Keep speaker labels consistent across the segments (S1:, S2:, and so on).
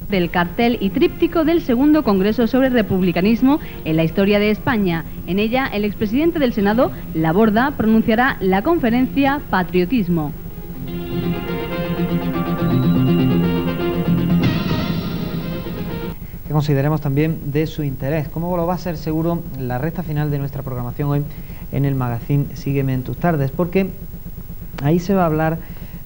S1: del cartel y tríptico del segundo Congreso sobre Republicanismo en la historia de España. En ella, el expresidente del Senado, Laborda, pronunciará la conferencia Patriotismo.
S2: Que consideremos también de su interés, como lo va a ser seguro la recta final de nuestra programación hoy en el magazine Sígueme en tus tardes, porque ahí se va a hablar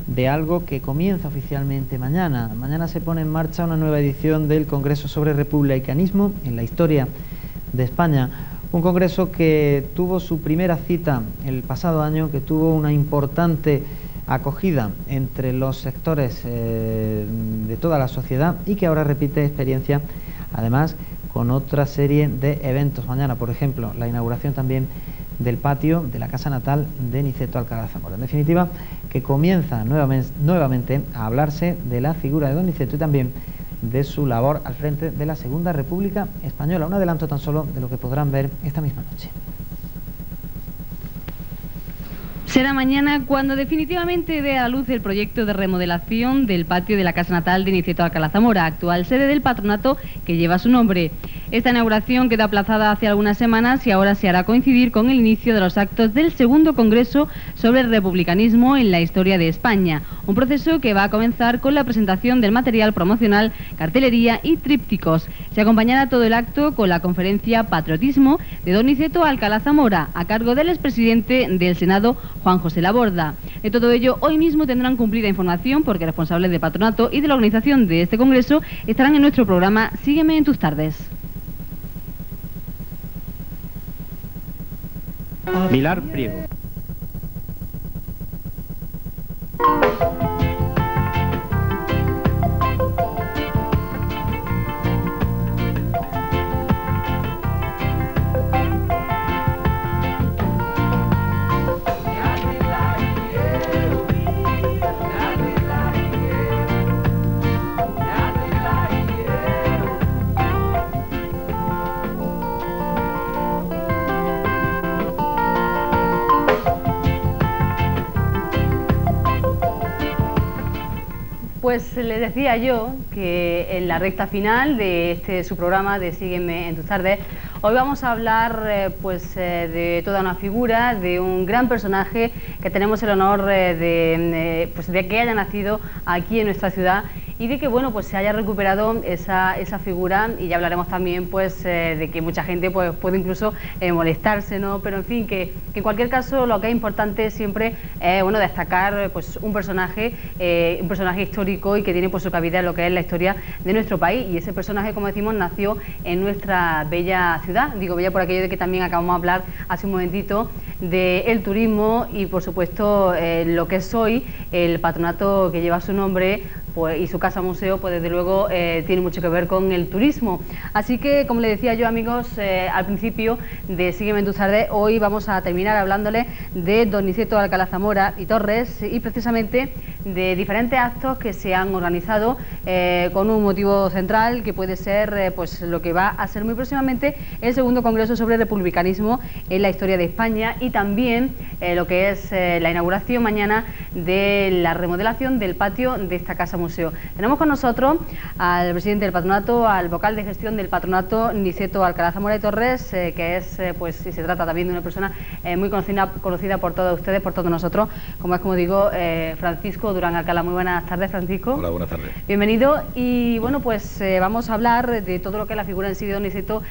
S2: de algo que comienza oficialmente mañana. Mañana se pone en marcha una nueva edición del Congreso sobre Republicanismo en la historia de España. Un congreso que tuvo su primera cita el pasado año, que tuvo una importante acogida entre los sectores de toda la sociedad y que ahora repite experiencia, además, con otra serie de eventos. Mañana, por ejemplo, la inauguración también del patio de la casa natal de Niceto Alcalá Zamora. En definitiva, que comienza nuevamente a hablarse de la figura de don Niceto y también de su labor al frente de la Segunda República Española. Un adelanto tan solo de lo que podrán ver esta misma noche.
S1: Será mañana cuando definitivamente vea a luz el proyecto de remodelación del patio de la casa natal de Niceto Alcalá Zamora, actual sede del patronato que lleva su nombre. Esta inauguración quedó aplazada hace algunas semanas y ahora se hará coincidir con el inicio de los actos del segundo Congreso sobre el Republicanismo en la historia de España, un proceso que va a comenzar con la presentación del material promocional, cartelería y trípticos. Se acompañará todo el acto con la conferencia Patriotismo de don Niceto Alcalá Zamora, a cargo del expresidente del Senado, Juan José Laborda. De todo ello, hoy mismo tendrán cumplida información porque responsables de patronato y de la organización de este congreso estarán en nuestro programa Sígueme en tus tardes.
S3: Pilar Priego.
S1: Pues les decía yo que en la recta final de su programa de Sígueme en tus tardes, hoy vamos a hablar de toda una figura, de un gran personaje que tenemos el honor de que haya nacido aquí en nuestra ciudad y de que bueno, pues se haya recuperado esa figura, y ya hablaremos también de que mucha gente puede incluso molestarse, ¿no? Pero en fin, que en cualquier caso lo que es importante siempre es destacar un personaje histórico y que tiene su cabida en lo que es la historia de nuestro país, y ese personaje, como decimos, nació en nuestra bella ciudad. Digo bella por aquello de que también acabamos de hablar hace un momentito del turismo y por supuesto lo que es hoy el patronato que lleva su nombre y su casa museo, pues desde luego tiene mucho que ver con el turismo. Así que, como les decía yo, amigos, al principio de Sígueme en tus tardes, hoy vamos a terminar hablándoles de don Niceto Alcalá Zamora y Torres, y precisamente de diferentes actos que se han organizado con un motivo central que puede ser lo que va a ser muy próximamente el segundo Congreso sobre Republicanismo en la historia de España, y también lo que es la inauguración mañana de la remodelación del patio de esta casa museo. Tenemos con nosotros al presidente del patronato, al vocal de gestión del patronato, Niceto Alcalá Zamora y Torres, que es, y se trata también de una persona muy conocida por todos ustedes, por todos nosotros, como digo, Francisco Durán Alcalá. Muy buenas tardes, Francisco.
S4: Hola, buenas tardes.
S1: Bienvenido. Y bueno, vamos a hablar de todo lo que es la figura en sí de don Niceto,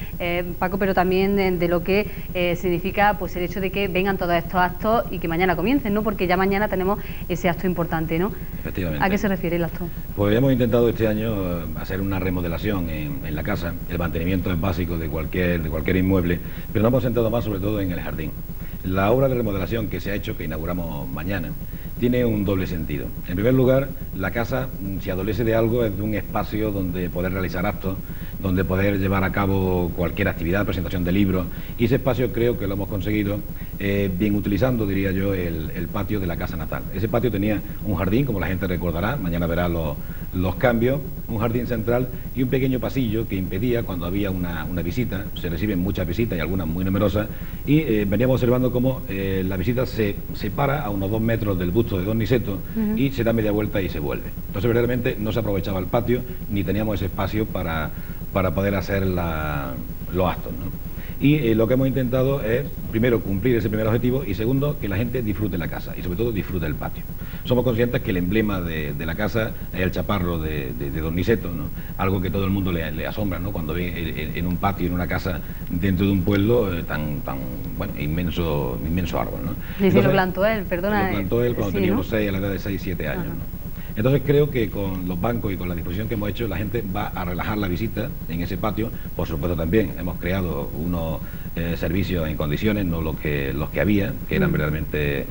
S1: Paco, pero también de lo que significa el hecho de que vengan todos estos actos y que mañana comiencen, ¿no? Porque ya mañana tenemos ese acto importante, ¿no?
S4: Efectivamente.
S1: ¿A qué se refiere el acto?
S4: Pues hemos intentado este año hacer una remodelación en la casa. El mantenimiento es básico de cualquier inmueble, pero nos hemos centrado más sobre todo en el jardín. La obra de remodelación que se ha hecho, que inauguramos mañana, tiene un doble sentido. En primer lugar, la casa, si adolece de algo, es de un espacio donde poder realizar actos, donde poder llevar a cabo cualquier actividad, presentación de libros, y ese espacio creo que lo hemos conseguido bien utilizando, diría yo, el patio de la casa natal. Ese patio tenía un jardín, como la gente recordará, mañana verá los cambios, un jardín central y un pequeño pasillo que impedía cuando había una visita. Se reciben muchas visitas y algunas muy numerosas, y veníamos observando cómo la visita se para a unos 2 metros del busto de Don Niceto y se da media vuelta y se vuelve. Entonces verdaderamente no se aprovechaba el patio ni teníamos ese espacio para poder hacer los actos, ¿no? Y lo que hemos intentado es, primero, cumplir ese primer objetivo y segundo, que la gente disfrute la casa y sobre todo disfrute el patio. Somos conscientes que el emblema de la casa es el chaparro de Don Niceto, ¿no? Algo que todo el mundo le asombra, ¿no? Cuando ve en un patio, en una casa dentro de un pueblo tan bueno, inmenso árbol, ¿no?
S1: Y si lo plantó él, perdona.
S4: Lo plantó él cuando
S1: sí,
S4: tenía
S1: ¿no?
S4: unos 6, a la edad de 6, 7 años, ¿no? Entonces creo que con los bancos y con la disposición que hemos hecho, la gente va a relajar la visita en ese patio. Por supuesto también hemos creado unos servicios en condiciones, no los que había, que eran verdaderamente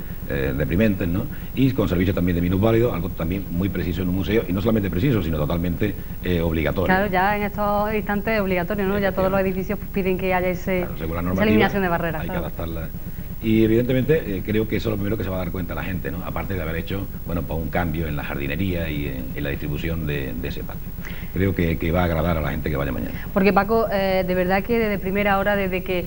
S4: deprimentes, ¿no? Y con servicios también de minusválidos, algo también muy preciso en un museo, y no solamente preciso, sino totalmente obligatorio.
S1: Claro, ya en estos instantes es obligatorio, ¿no? Ya todos los edificios piden que haya esa eliminación de barreras.
S4: Hay que adaptarla. Y evidentemente creo que eso es lo primero que se va a dar cuenta la gente, ¿no? Aparte de haber hecho, bueno, pues un cambio en la jardinería y en la distribución de ese patio. Creo que va a agradar a la gente que vaya mañana.
S1: Porque Paco, de verdad que desde primera hora, desde que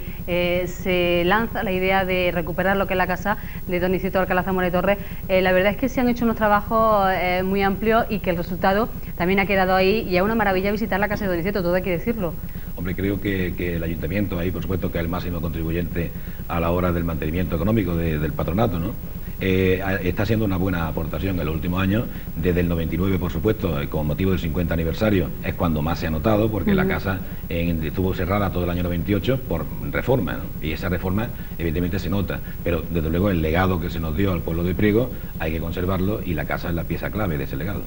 S1: se lanza la idea de recuperar lo que es la casa de Don Niceto de Alcalá Zamora y Torres, la verdad es que se han hecho unos trabajos muy amplios y que el resultado también ha quedado ahí, y es una maravilla visitar la casa de Don Niceto, todo hay que decirlo.
S4: Hombre, creo que el ayuntamiento, ahí por supuesto que es el máximo contribuyente a la hora del mantenimiento económico del patronato, ¿no? Está haciendo una buena aportación en los últimos años. Desde el 99, por supuesto, con motivo del 50 aniversario, es cuando más se ha notado, porque la casa estuvo cerrada todo el año 98 por reforma, ¿no? Y esa reforma evidentemente se nota, pero desde luego el legado que se nos dio al pueblo de Priego hay que conservarlo, y la casa es la pieza clave de ese legado.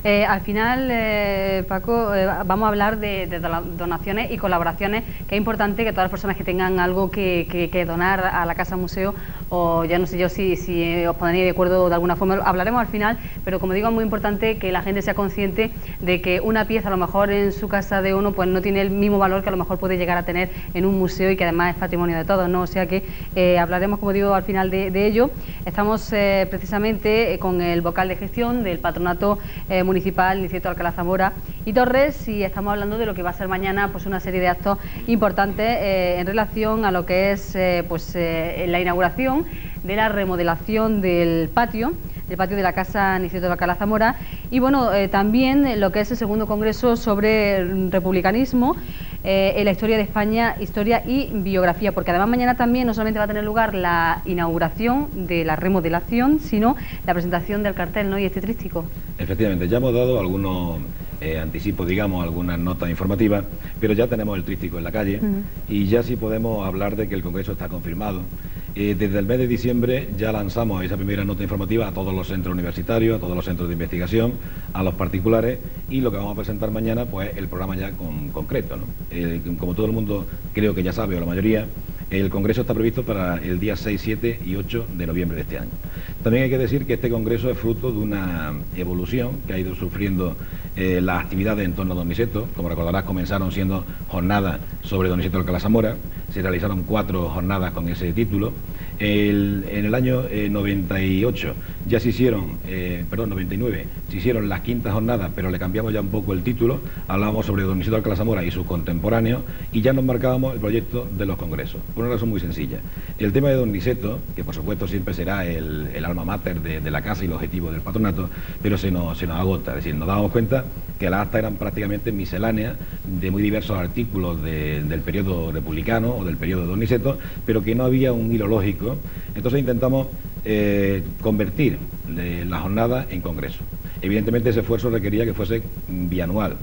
S1: Al final, Paco, vamos a hablar de donaciones y colaboraciones, que es importante que todas las personas que tengan algo que donar a la Casa Museo, o ya no sé yo si os pondréis de acuerdo de alguna forma, hablaremos al final, pero como digo, es muy importante que la gente sea consciente de que una pieza a lo mejor en su casa de uno pues no tiene el mismo valor que a lo mejor puede llegar a tener en un museo, y que además es patrimonio de todos, ¿no? O sea que hablaremos, como digo, al final de ello. Estamos precisamente con el vocal de gestión del Patronato Municipal Niceto de Alcalá Zamora y Torres, y estamos hablando de lo que va a ser mañana, pues una serie de actos importantes en relación a lo que es la inauguración de la remodelación del patio de la Casa Niceto de Alcalá Zamora, y bueno, también lo que es el segundo congreso sobre republicanismo en la historia de España, historia y biografía, porque además mañana también no solamente va a tener lugar la inauguración de la remodelación, sino la presentación del cartel, ¿no? Y este tríptico.
S4: Efectivamente, ya hemos dado algunos anticipos, digamos, algunas notas informativas, pero ya tenemos el tríptico en la calle y ya sí podemos hablar de que el congreso está confirmado. Desde el mes de diciembre ya lanzamos esa primera nota informativa a todos los centros universitarios, a todos los centros de investigación, a los particulares, y lo que vamos a presentar mañana pues el programa ya concreto, ¿no? Como todo el mundo creo que ya sabe, o la mayoría, el congreso está previsto para el día 6, 7 y 8 de noviembre de este año. También hay que decir que este congreso es fruto de una evolución que ha ido sufriendo las actividades en torno a Don Niceto. Como recordarás, comenzaron siendo jornadas sobre Don Niceto de Alcalá Zamora, se realizaron 4 jornadas con ese título. En el año 98 ya se hicieron, 99, se hicieron las 5ª jornadas, pero le cambiamos ya un poco el título, hablábamos sobre Don Niceto de Alcalá Zamora y sus contemporáneos, y ya nos marcábamos el proyecto de los congresos, por una razón muy sencilla. El tema de Don Niceto, que por supuesto siempre será el alma mater de la casa y el objetivo del patronato, pero se nos agota, es decir, nos dábamos cuenta que las actas eran prácticamente misceláneas de muy diversos artículos del periodo republicano o del periodo de Don Niceto, pero que no había un hilo lógico. Entonces intentamos convertir la jornada en congreso. Evidentemente ese esfuerzo requería que fuese bianual.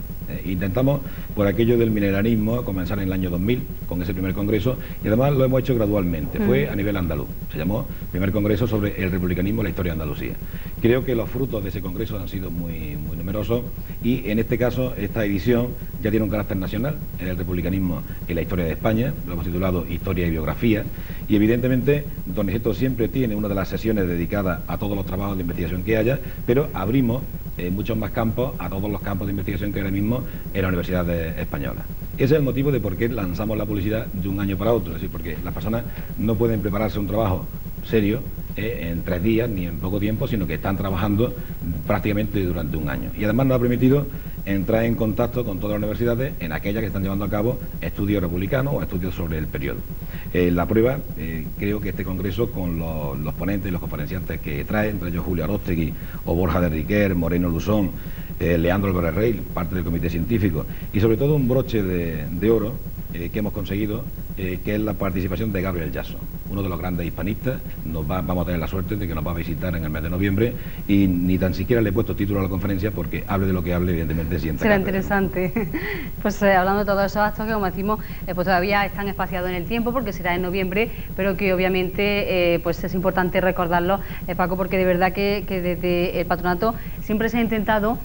S4: Intentamos, por aquello del mineralismo, comenzar en el año 2000 con ese primer congreso, y además lo hemos hecho gradualmente. Fue a nivel andaluz, se llamó Primer Congreso sobre el Republicanismo en la Historia de Andalucía. Creo que los frutos de ese congreso han sido muy numerosos, y en este caso esta edición ya tiene un carácter nacional en el republicanismo en la historia de España. Lo hemos titulado Historia y Biografía, y evidentemente Don Niceto siempre tiene una de las sesiones dedicadas a todos los trabajos de investigación que haya, pero abrimos muchos más campos a todos los campos de investigación que ahora mismo en la Universidad Española. Ese es el motivo de por qué lanzamos la publicidad de un año para otro, es decir, porque las personas no pueden prepararse un trabajo serio en 3 días ni en poco tiempo, sino que están trabajando prácticamente durante un año. Y además nos ha permitido entrar en contacto con todas las universidades en aquellas que están llevando a cabo estudios republicanos o estudios sobre el periodo. La prueba, creo que este congreso, con los ponentes y los conferenciantes que trae, entre ellos Julio Aróstegui o Borja de Riquer, Moreno Luzón, Leandro Álvarez Rey, parte del comité científico, y sobre todo un broche de oro que hemos conseguido, que es la participación de Gabriel Llasso, uno de los grandes hispanistas. Vamos a tener la suerte de que nos va a visitar en el mes de noviembre, y ni tan siquiera le he puesto título a la conferencia porque hable de lo que hable, evidentemente sienta.
S1: Será interesante. Pues hablando de todos esos actos que, como decimos, pues todavía están espaciados en el tiempo porque será en noviembre, pero que obviamente pues es importante recordarlo, Paco, porque de verdad que desde el patronato siempre se ha intentado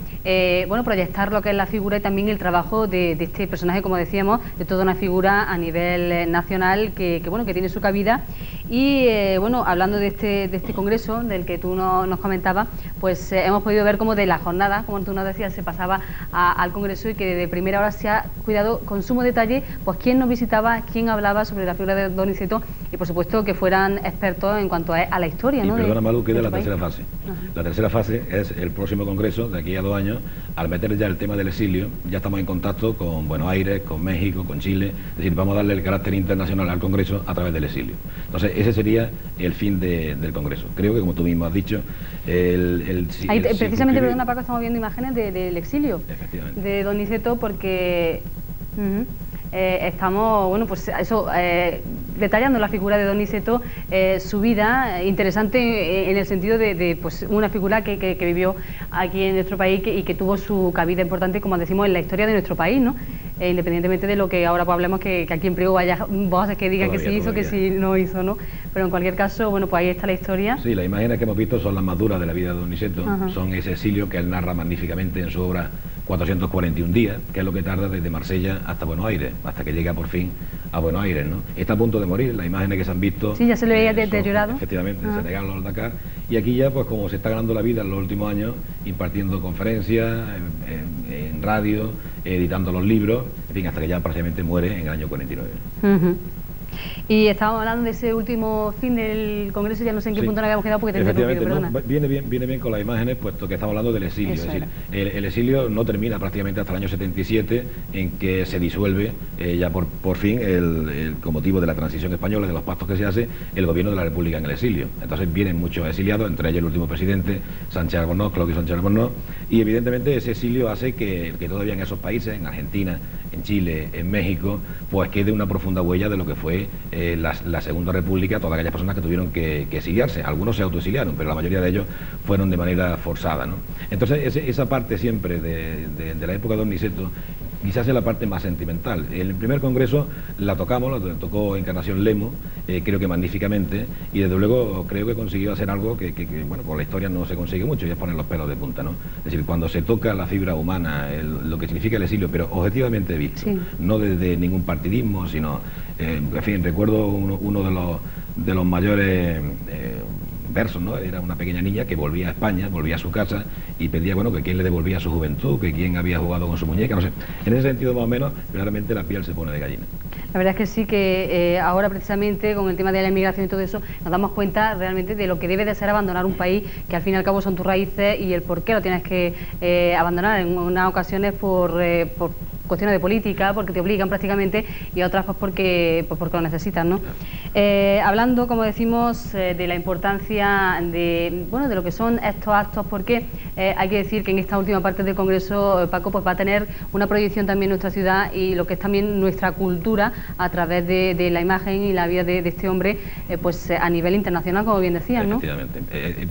S1: bueno, proyectar lo que es la figura y también el trabajo de este personaje, como decíamos, de toda una figura a nivel nacional que bueno, que tiene su cabida. Y bueno, hablando de este congreso del que tú nos comentabas, pues hemos podido ver cómo de la jornada, como tú nos decías, se pasaba al congreso, y que de primera hora se ha cuidado con sumo detalle pues quién nos visitaba, quién hablaba sobre la figura de Donizeto, y por supuesto que fueran expertos en cuanto a la historia, ¿no?
S4: Y perdona, Malu, queda la tercera fase. La tercera fase es el próximo congreso, de aquí a 2 años. Al meter ya el tema del exilio, ya estamos en contacto con Buenos Aires, con México, con Chile, es decir, vamos a darle el carácter internacional al congreso a través del exilio. Entonces, ese sería el fin del congreso. Creo que, como tú mismo has dicho,
S1: precisamente, perdona, Paco, estamos viendo imágenes del exilio de Donizeto, porque estamos, bueno, pues eso, detallando la figura de Donizeto, su vida, interesante en el sentido de pues una figura que vivió aquí en nuestro país y que tuvo su cabida importante, como decimos, en la historia de nuestro país, ¿no? Independientemente de lo que ahora pues hablemos, que aquí en Priego haya voces que digan que sí hizo, que sí no hizo, ¿no? Pero en cualquier caso, bueno, pues ahí está la historia.
S4: Sí, las imágenes que hemos visto son las más duras de la vida de Donizeto, son ese exilio que él narra magníficamente en su obra 441 días, que es lo que tarda desde Marsella hasta Buenos Aires, hasta que llega por fin a Buenos Aires, ¿no? Está a punto de morir, las imágenes que se han visto...
S1: Sí, ya se le veía deteriorado.
S4: Efectivamente, se negaron al Dakar, y aquí ya, pues como se está ganando la vida en los últimos años, impartiendo conferencias, en radio, editando los libros, en fin, hasta que ya prácticamente muere en el año 49.
S1: Y estábamos hablando de ese último fin del congreso, ya no sé en qué punto nos habíamos quedado porque te he interrumpido, perdona.
S4: No, viene bien con las imágenes, puesto que estamos hablando del exilio.
S1: Eso, es decir,
S4: el exilio no termina prácticamente hasta el año 77, en que se disuelve ya por fin, con motivo de la transición española, de los pactos que se hace, el gobierno de la República en el exilio. Entonces vienen muchos exiliados, entre ellos el último presidente, Sánchez Albornoz, Claudio Sánchez Albornoz, y evidentemente ese exilio hace que todavía en esos países, en Argentina, en Chile, en México, pues quede una profunda huella de lo que fue la Segunda República, todas aquellas personas que tuvieron que exiliarse. Algunos se autoexiliaron, pero la mayoría de ellos fueron de manera forzada, ¿no? Entonces esa parte siempre de la época de Donizeto quizás es la parte más sentimental. En el primer congreso la tocamos, la tocó Encarnación Lemo, creo que magníficamente, y desde luego creo que consiguió hacer algo que bueno, por la historia no se consigue mucho, y es poner los pelos de punta, ¿no? Es decir, cuando se toca la fibra humana, lo que significa el exilio, pero objetivamente visto, no desde ningún partidismo, sino, en fin, recuerdo uno de los mayores versos, ¿no? Era una pequeña niña que volvía a España, volvía a su casa y pedía, bueno, que quién le devolvía su juventud, que quién había jugado con su muñeca, no sé. En ese sentido, más o menos, realmente la piel se pone de gallina.
S1: La verdad es que sí, que ahora precisamente con el tema de la inmigración y todo eso, nos damos cuenta realmente de lo que debe de ser abandonar un país, que al fin y al cabo son tus raíces, y el por qué lo tienes que abandonar en unas ocasiones por cuestiones de política, porque te obligan prácticamente, y otras pues porque lo necesitan, ¿no? Hablando, como decimos, de la importancia de lo que son estos actos, porque hay que decir que en esta última parte del Congreso, Paco, pues va a tener una proyección también nuestra ciudad y lo que es también nuestra cultura a través de la imagen y la vida de este hombre, pues a nivel internacional, como bien decías, ¿no?
S4: Efectivamente.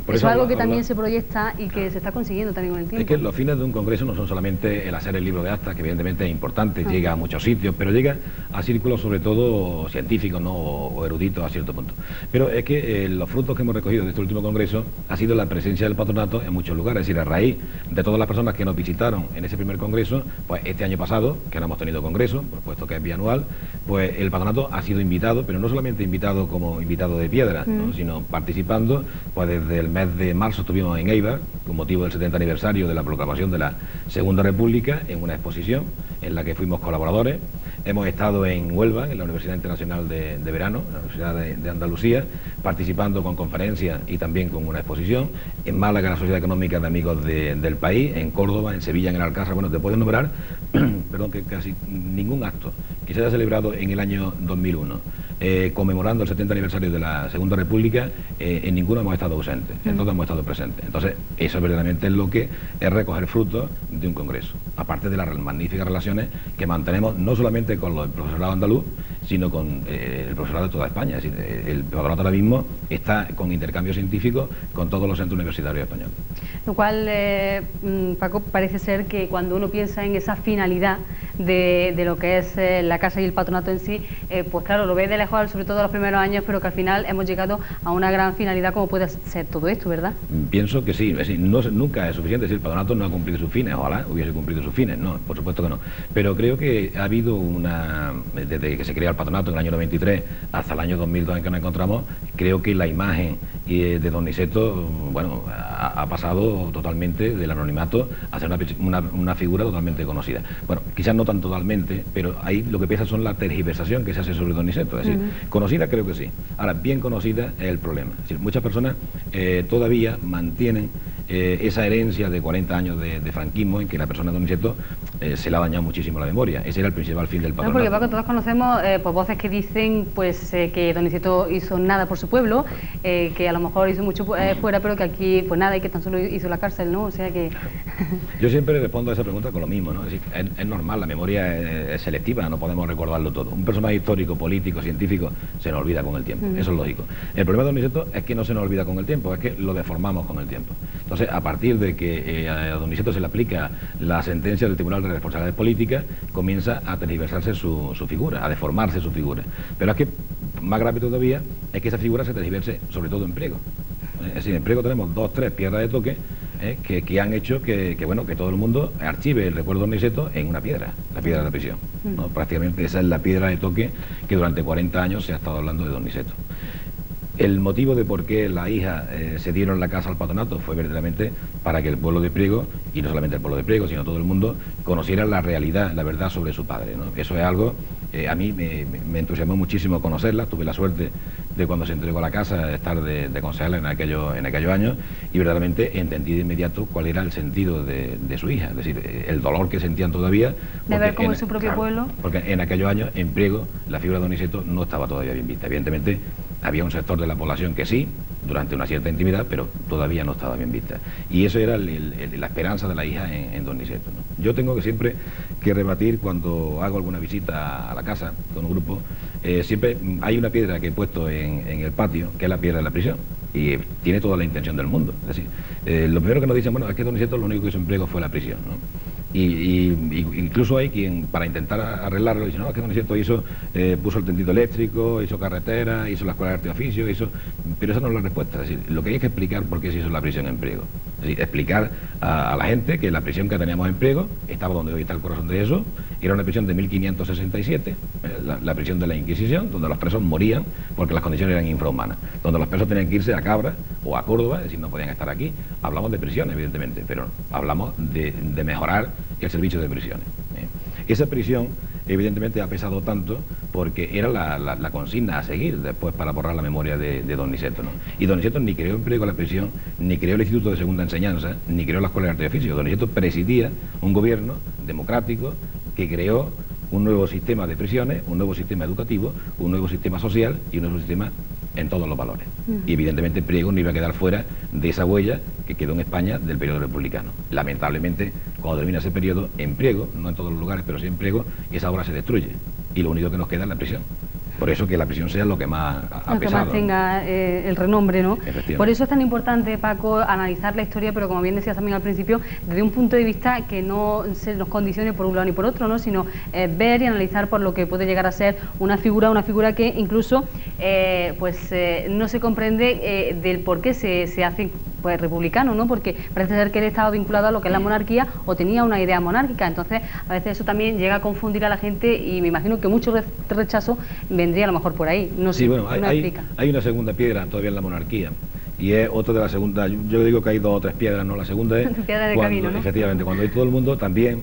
S1: Por eso es algo que también se proyecta y que se está consiguiendo también con el tiempo.
S4: Es que los fines de un Congreso no son solamente el hacer el libro de actas, que evidentemente evidentemente es importante, llega a muchos sitios, pero llega a círculos sobre todo científicos, ¿no? o eruditos a cierto punto. Pero es que los frutos que hemos recogido de este último congreso ha sido la presencia del patronato en muchos lugares, es decir, a raíz de todas las personas que nos visitaron en ese primer congreso, pues este año pasado, que no hemos tenido congreso, por supuesto que es bianual, pues el patronato ha sido invitado, pero no solamente invitado como invitado de piedra, ¿no? Sino participando, pues desde el mes de marzo estuvimos en Eibar, con motivo del 70 aniversario de la proclamación de la Segunda República, en una exposición en la que fuimos colaboradores. Hemos estado en Huelva, en la Universidad Internacional de Verano, la Universidad de Andalucía, participando con conferencias y también con una exposición. En Málaga, la Sociedad Económica de Amigos del País, en Córdoba, en Sevilla, en el Alcázar. Bueno, te pueden nombrar, perdón, que casi ningún acto que se haya celebrado en el año 2001, conmemorando el 70 aniversario de la Segunda República, en ninguno hemos estado ausentes, en todos hemos estado presentes. Entonces, eso verdaderamente es lo que es recoger frutos de un congreso, aparte de las magníficas relaciones que mantenemos no solamente con el profesorado andaluz, sino con el profesorado de toda España. Es decir, el patronato ahora mismo está con intercambio científico con todos los centros universitarios españoles.
S1: Lo cual, Paco, parece ser que cuando uno piensa en esa finalidad de lo que es la casa y el patronato en sí, pues claro, lo ve de lejos, sobre todo los primeros años, pero que al final hemos llegado a una gran finalidad como puede ser todo esto, ¿verdad? Pienso que sí, es decir,
S4: nunca es suficiente, es decir, el patronato no ha cumplido sus fines, ojalá hubiese cumplido sus fines, no, por supuesto que no, pero creo que ha habido desde que se crea el patronato en el año 93 hasta el año 2002 en que nos encontramos, creo que la imagen de don Niceto, bueno, ha pasado totalmente del anonimato a ser una figura totalmente conocida. Bueno, quizás no tan totalmente, pero ahí lo que pesa son la tergiversación que se hace sobre don Niceto, es decir, conocida creo que sí. Ahora, bien conocida es el problema. Es decir, muchas personas todavía mantienen esa herencia de 40 años de franquismo en que la persona de don Niceto se le ha dañado muchísimo la memoria. Ese era el principal fin del patronato.
S1: No, porque Paco, todos conocemos pues, voces que dicen pues que don Niceto hizo nada por su pueblo, que a lo mejor hizo mucho fuera, pero que aquí pues nada y que tan solo hizo la cárcel, ¿no? O sea que...
S4: Yo siempre respondo a esa pregunta con lo mismo, ¿no? Es decir, es normal, la memoria es selectiva, no podemos recordarlo todo. Un personaje histórico, político, científico, se nos olvida con el tiempo, eso es lógico. El problema de don Niceto es que no se nos olvida con el tiempo, es que lo deformamos con el tiempo. Entonces, a partir de que a don Niceto se le aplica la sentencia del Tribunal de Responsabilidades Políticas, comienza a tergiversarse su figura, a deformarse su figura. Pero es que, más grave todavía, es que esa figura se tergiverse sobre todo en Priego. Es decir, en Priego tenemos 2 o 3 piedras de toque que han hecho que todo el mundo archive el recuerdo de don Niceto en una piedra, la piedra de la prisión, ¿no? Prácticamente esa es la piedra de toque que durante 40 años se ha estado hablando de don Niceto. El motivo de por qué la hija se dieron la casa al patronato fue verdaderamente para que el pueblo de Priego, y no solamente el pueblo de Priego, sino todo el mundo, conociera la realidad, la verdad sobre su padre, ¿no? Eso es algo, a mí me entusiasmó muchísimo conocerla, tuve la suerte de cuando se entregó la casa estar de concejala en aquellos años, y verdaderamente entendí de inmediato cuál era el sentido de su hija, es decir, el dolor que sentían todavía.
S1: De ver cómo es su propio pueblo.
S4: Porque en aquellos años, en Priego, la figura de don Niceto no estaba todavía bien vista. Evidentemente, había un sector de la población que sí, durante una cierta intimidad, pero todavía no estaba bien vista. Y eso era la esperanza de la hija en don Niceto, ¿no? Yo tengo siempre que rebatir cuando hago alguna visita a la casa con un grupo, siempre hay una piedra que he puesto en el patio, que es la piedra de la prisión, y tiene toda la intención del mundo. Es decir, lo primero que nos dicen, bueno, es que don Niceto lo único que hizo en Priego fue la prisión, ¿no? Y incluso hay quien, para intentar arreglarlo, dice, no, es que don Niceto puso el tendido eléctrico, hizo carretera, hizo la escuela de arte y oficio, pero esa no es la respuesta. Es decir, lo que hay que explicar por qué se hizo la prisión en Priego. Es decir, explicar a la gente que la prisión que teníamos en Priego estaba donde hoy está el corazón de eso, era una prisión de 1567, la prisión de la Inquisición, donde los presos morían porque las condiciones eran infrahumanas, donde los presos tenían que irse a Cabra o a Córdoba, es decir, no podían estar aquí. Hablamos de prisión, evidentemente, pero hablamos de mejorar el servicio de prisiones. Esa prisión, evidentemente, ha pesado tanto porque era la consigna a seguir después para borrar la memoria de don Niceto, ¿no? Y don Niceto ni creó en Priego la prisión, ni creó el Instituto de Segunda Enseñanza, ni creó la Escuela de Arte y Oficio. Don Niceto presidía un gobierno democrático que creó un nuevo sistema de prisiones, un nuevo sistema educativo, un nuevo sistema social y un nuevo sistema en todos los valores. Y evidentemente Priego no iba a quedar fuera de esa huella que quedó en España del periodo republicano. Lamentablemente, cuando termina ese periodo, en Priego, no en todos los lugares, pero sí en Priego, esa obra se destruye y lo único que nos queda es la prisión. Por eso que la prisión sea lo que más ha
S1: lo que
S4: pesado.
S1: más tenga el renombre, ¿no?
S4: Efectivamente.
S1: Por eso es tan importante, Paco, analizar la historia, pero como bien decías también al principio, desde un punto de vista que no se nos condicione por un lado ni por otro, ¿no? Sino ver y analizar por lo que puede llegar a ser una figura que incluso no se comprende del por qué se hace pues republicano, ¿no? Porque parece ser que él estaba vinculado a lo que es la monarquía o tenía una idea monárquica. Entonces, a veces eso también llega a confundir a la gente y me imagino que mucho rechazo vendría a lo mejor por ahí. No sé,
S4: Sí, bueno,
S1: ¿qué me explica?
S4: hay una segunda piedra todavía en la monarquía. Y es otra de la segunda, yo digo que hay 2 o 3 piedras, ¿no? La segunda es
S1: Piedra de
S4: cuando,
S1: camino, ¿no?
S4: efectivamente, cuando hay todo el mundo también,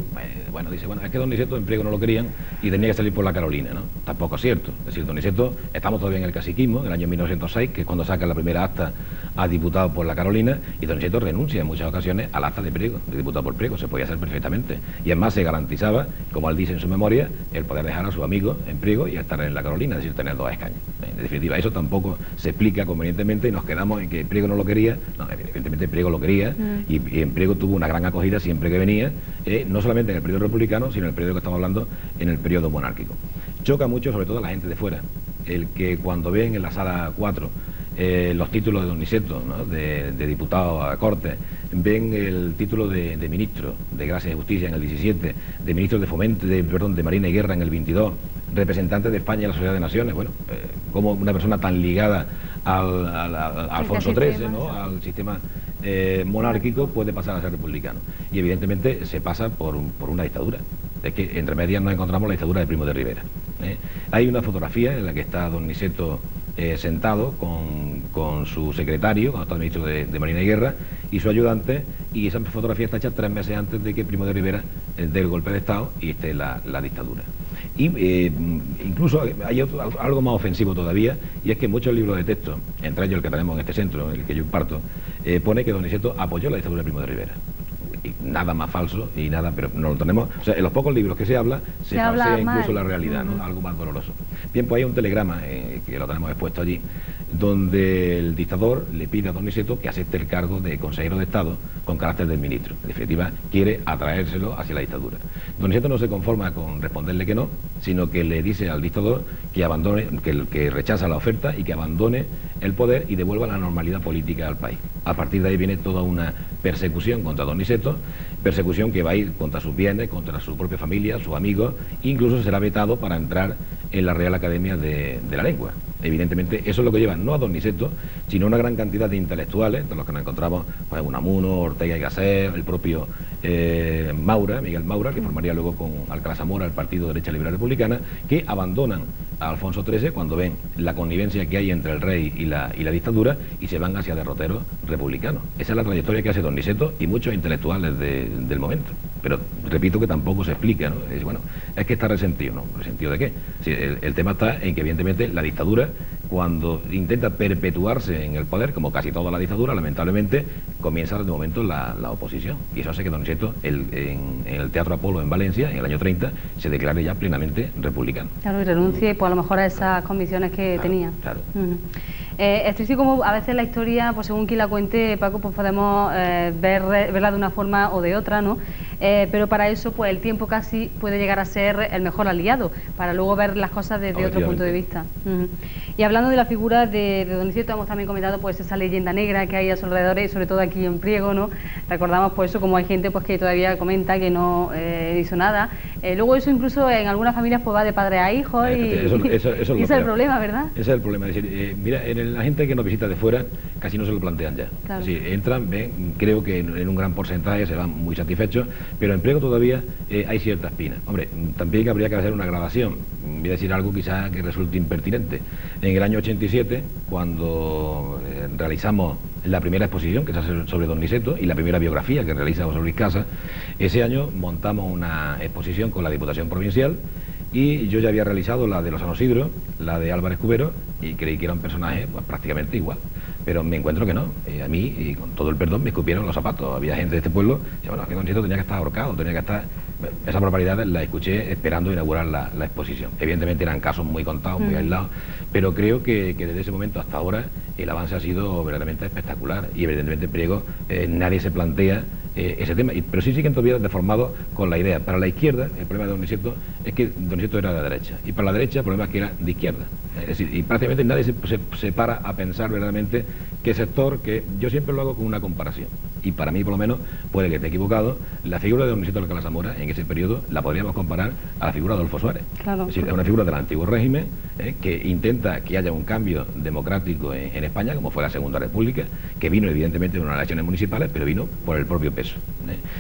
S4: dice, es que don Niceto en Priego no lo querían y tenía que salir por la Carolina, ¿no? Tampoco es cierto. Es decir, don Niceto, estamos todavía en el caciquismo, en el año 1906, que es cuando saca la primera acta a diputado por la Carolina, y don Niceto renuncia en muchas ocasiones al acta de Priego, de diputado por Priego, se podía hacer perfectamente. Y además se garantizaba, como él dice en su memoria, el poder dejar a su amigo en Priego y estar en la Carolina, es decir, tener 2 escaños. En definitiva, eso tampoco se explica convenientemente y nos quedamos en que Priego no lo quería. No, evidentemente Priego lo quería y en Priego tuvo una gran acogida siempre que venía, no solamente en el periodo republicano, sino en el periodo que estamos hablando, en el periodo monárquico. Choca mucho, sobre todo a la gente de fuera, el que cuando ven en la sala 4 los títulos de don Niceto, ¿no? de diputado a Cortes, ven el título de ministro de Gracia y Justicia en el 17, de ministro de Fomento, de Marina y Guerra en el 22, representante de España en la Sociedad de Naciones. Bueno, como una persona tan ligada al Alfonso XIII, ¿no? Al sistema monárquico, puede pasar a ser republicano. Y evidentemente se pasa por una dictadura. Es que entre medias nos encontramos la dictadura de Primo de Rivera. Hay una fotografía en la que está don Niceto sentado con su secretario, cuando está el ministro de Marina y Guerra, y su ayudante, y esa fotografía está hecha 3 meses antes de que Primo de Rivera dé el golpe de Estado y esté la dictadura. Y incluso hay algo más ofensivo todavía, y es que muchos libros de texto, entre ellos el que tenemos en este centro, el que yo imparto, pone que don Niceto apoyó la dictadura de Primo de Rivera. Y nada más falso y nada, pero no lo tenemos. O sea, en los pocos libros que se habla, se falsea incluso la realidad, ¿no? Algo más doloroso. Bien, pues hay un telegrama que lo tenemos expuesto allí, donde el dictador le pide a don Niceto que acepte el cargo de consejero de Estado con carácter del ministro. En definitiva, quiere atraérselo hacia la dictadura. Don Niceto no se conforma con responderle que no, sino que le dice al dictador que abandone, que rechaza la oferta y que abandone el poder y devuelva la normalidad política al país. A partir de ahí viene toda una persecución contra don Niceto, persecución que va a ir contra sus bienes, contra su propia familia, sus amigos, incluso será vetado para entrar en la Real Academia de la Lengua. Evidentemente, eso es lo que lleva no a don Niceto, sino a una gran cantidad de intelectuales, de los que nos encontramos, pues Unamuno, Ortega y Gasset, el propio Maura, Miguel Maura, que formaría luego con Alcalá Zamora el Partido de Derecha Liberal Republicana, que abandonan a Alfonso XIII cuando ven la connivencia que hay entre el rey y la dictadura y se van hacia derroteros republicanos. Esa es la trayectoria que hace don Niceto y muchos intelectuales del momento. Pero repito que tampoco se explica, ¿no? Es que está resentido, ¿no? ¿Resentido de qué? Sí, el tema está en que evidentemente la dictadura, cuando intenta perpetuarse en el poder, como casi toda la dictadura, lamentablemente, comienza de momento la oposición. Y eso hace que don Niceto, en el Teatro Apolo en Valencia, en el año 30, se declare ya plenamente republicano.
S1: Claro, y renuncie pues a lo mejor a esas convicciones que tenía.
S4: Claro.
S1: Es triste como a veces la historia, pues según quien la cuente, Paco, pues podemos verla de una forma o de otra, ¿no? Pero para eso, pues el tiempo casi puede llegar a ser el mejor aliado, para luego ver las cosas desde otro punto de vista. Y hablando de la figura de don Niceto, hemos también comentado pues esa leyenda negra que hay a su alrededor, y sobre todo aquí en Priego, ¿no? Recordamos pues eso, como hay gente pues que todavía comenta que no hizo nada. Luego eso incluso en algunas familias pues va de padre a hijo y ese es el problema, ¿verdad?
S4: Ese es el problema. Es decir, mira, la gente que nos visita de fuera casi no se lo plantean ya.
S1: Claro.
S4: Es decir, entran, ven, creo que en un gran porcentaje se van muy satisfechos, pero en Priego todavía hay cierta espina. Hombre, también habría que hacer una gradación. Voy a decir algo quizás que resulte impertinente. En el año 87, cuando realizamos la primera exposición que se hace sobre don Niceto y la primera biografía que realiza José Luis Casas, ese año montamos una exposición con la Diputación Provincial y yo ya había realizado la de Lozano Sidro, la de Álvarez Cubero, y creí que era un personaje pues, prácticamente igual. Pero me encuentro que no. A mí, y con todo el perdón, me escupieron los zapatos. Había gente de este pueblo que, bueno, que don Niceto tenía que estar ahorcado, tenía que estar... Esa barbaridad la escuché esperando inaugurar la exposición. Evidentemente eran casos muy contados, muy aislados, pero creo que desde ese momento hasta ahora el avance ha sido verdaderamente espectacular y evidentemente Priego nadie se plantea ese tema, pero sí siguen todavía deformados con la idea. Para la izquierda, el problema de Donizeto es que Donizeto era de la derecha, y para la derecha el problema es que era de izquierda. Es decir, y prácticamente nadie se para a pensar verdaderamente qué sector, que yo siempre lo hago con una comparación. Y para mí, por lo menos, puede que esté equivocado, la figura de Donizeto Alcalá Zamora en ese periodo la podríamos comparar a la figura de Adolfo Suárez.
S1: Claro.
S4: Es decir, es una figura del antiguo régimen que intenta que haya un cambio democrático en España, como fue la Segunda República, que vino evidentemente de unas elecciones municipales, pero vino por el propio peso.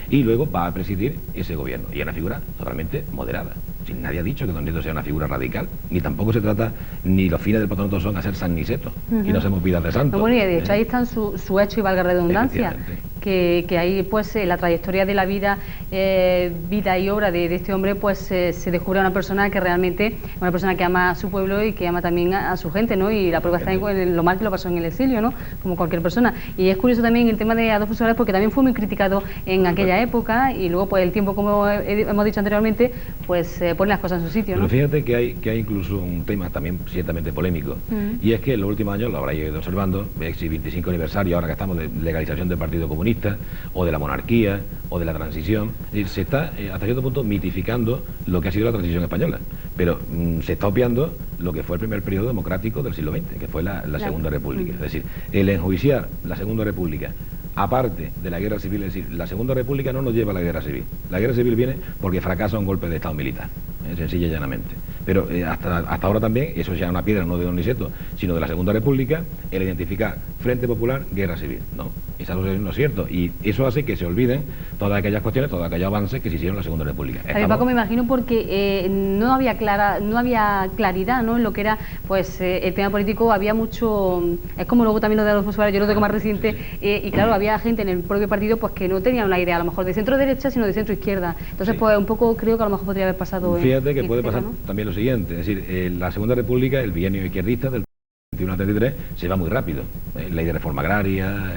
S4: Y luego va a presidir ese gobierno. Y es una figura totalmente moderada. Si nadie ha dicho que Donizeto sea una figura radical, ni tampoco se trata, ni los fines del patronato son hacer San Niceto, y no hacemos vidas de santos.
S1: Bueno, y de hecho ahí están su hecho y valga redundancia, que ahí pues la trayectoria de la vida y obra de este hombre, pues se descubre a una persona que realmente, una persona que ama a su pueblo y que ama también a su gente, ¿no? Y la prueba está en lo mal que lo pasó en el exilio, ¿no? Como cualquier persona. Y es curioso también el tema de Adolfo Suárez, porque también fue muy criticado en aquella época, y luego pues el tiempo, como hemos dicho anteriormente, pues pone las cosas en su sitio, ¿no?
S4: Pero fíjate que hay incluso un tema también ciertamente polémico, y es que en los últimos años, lo habréis ido observando, el 25 aniversario, ahora que estamos de legalización del Partido Comunista, o de la monarquía, o de la transición, se está hasta cierto punto mitificando lo que ha sido la transición española, pero se está obviando lo que fue el primer periodo democrático del siglo XX, que fue la Segunda República. Es decir, el enjuiciar la Segunda República aparte de la guerra civil, es decir, la Segunda República no nos lleva a la guerra civil. La guerra civil viene porque fracasa un golpe de Estado militar, sencilla y llanamente. Pero hasta ahora también, eso ya es una piedra no de Donizeto, sino de la Segunda República, el identificar Frente Popular, guerra civil. No, eso no es cierto. Y eso hace que se olviden todas aquellas cuestiones, todos aquellos avances que se hicieron en la Segunda República.
S1: Paco, me imagino porque no había claridad, ¿no?, en lo que era pues el tema político. Había mucho, es como luego también lo de Adolfo Suárez, yo lo tengo más reciente, y claro, había gente en el propio partido pues que no tenía una idea a lo mejor de centro derecha, sino de centro izquierda. Entonces pues un poco creo que a lo mejor podría haber pasado.
S4: Fíjate que puede pasar, ¿no?, también lo siguiente, es decir, la Segunda República, el bienio izquierdista del 21 al 33 se va muy rápido. Ley de reforma agraria,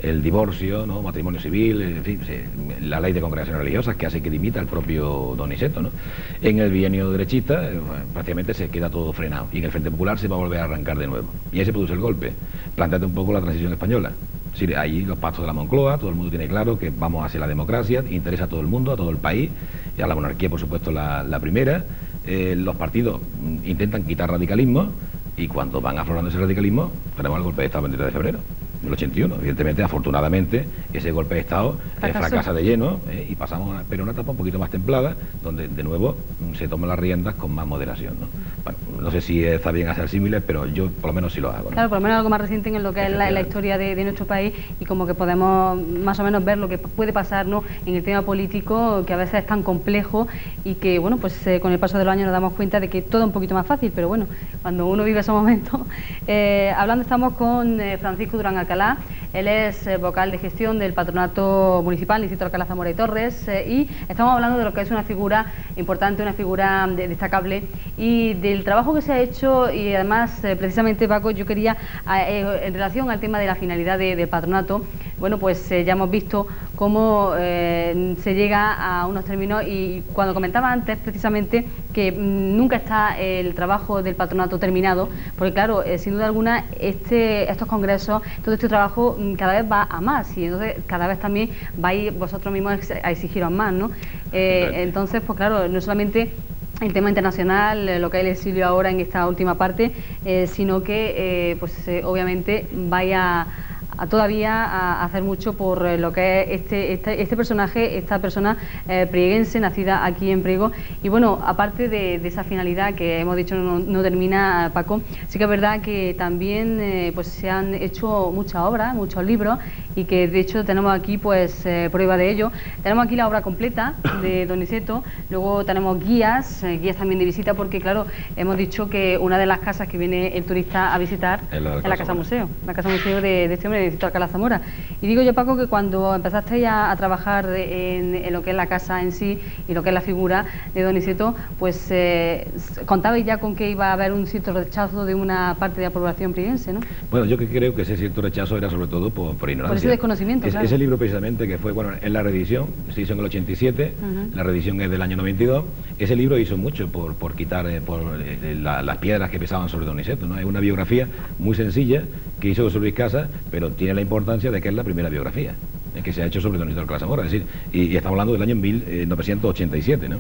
S4: el divorcio, ¿no?, matrimonio civil, en fin, la ley de congregaciones religiosas, que hace que dimita el propio Donizeto, ¿no? En el bienio derechista prácticamente se queda todo frenado, y en el Frente Popular se va a volver a arrancar de nuevo, y ahí se produce el golpe. Plantéate un poco la transición española. Es decir, ahí los pactos de la Moncloa, todo el mundo tiene claro que vamos hacia la democracia, interesa a todo el mundo, a todo el país, y a la monarquía por supuesto la primera. Los partidos intentan quitar radicalismo, y cuando van aflorando ese radicalismo tenemos el golpe de Estado el 23 de febrero del 81. Evidentemente, afortunadamente, ese golpe de Estado fracasa de lleno, y pasamos a una etapa un poquito más templada, donde de nuevo se toman las riendas con más moderación, ¿no? Bueno, no sé si está bien hacer símiles, pero yo por lo menos sí lo hago, ¿no? Claro,
S1: por lo menos algo más reciente en lo que es la historia de nuestro país, y como que podemos más o menos ver lo que puede pasar, ¿no?, en el tema político, que a veces es tan complejo, y que bueno, pues con el paso de los años nos damos cuenta de que todo es un poquito más fácil, pero bueno, cuando uno vive esos momentos. Hablando estamos con Francisco Durán Alcalá. Él es vocal de gestión del Patronato Municipal Distrito Alcalá Zamora y Torres, y estamos hablando de lo que es una figura importante, una figura destacable, y del trabajo que se ha hecho. Y además, precisamente, Paco, yo quería, en relación al tema de la finalidad del patronato, bueno, pues ya hemos visto cómo se llega a unos términos, y cuando comentaba antes precisamente que nunca está el trabajo del patronato terminado, porque claro, sin duda alguna estos congresos, todo este trabajo cada vez va a más, y entonces cada vez también vais vosotros mismos a exigiros más, ¿no? Entonces, pues claro, no solamente el tema internacional, lo que es el exilio ahora en esta última parte, sino que obviamente vaya todavía a hacer mucho por lo que es este personaje, esta persona prieguense, nacida aquí en Priego. Y bueno, aparte de esa finalidad que hemos dicho no termina, Paco, sí que es verdad que también pues se han hecho muchas obras, muchos libros, y que de hecho tenemos aquí pues prueba de ello. Tenemos aquí la obra completa de Donizeto, luego tenemos guías también de visita, porque claro, hemos dicho que una de las casas que viene el turista a visitar es la Casa Museo, de este hombre, de Distrito Alcalá Zamora. Y digo yo, Paco, que cuando empezaste ya a trabajar en lo que es la casa en sí y lo que es la figura de Donizeto, pues contabais ya con que iba a haber un cierto rechazo de una parte de la población prieguense, ¿no?
S4: Bueno, yo que creo que ese cierto rechazo era sobre todo por ignorancia.
S1: Por ese desconocimiento, claro.
S4: Ese libro precisamente, que fue, bueno, en la reedición, se hizo en el 87, la reedición es del año 92, ese libro hizo mucho por quitar las piedras que pesaban sobre Donizeto, ¿no? Es una biografía muy sencilla que hizo José Luis Casas, pero tiene la importancia de que es la primera biografía. que se ha hecho sobre Don Isidro Alcalá Zamora, es decir, y estamos hablando del año 1987, ¿no?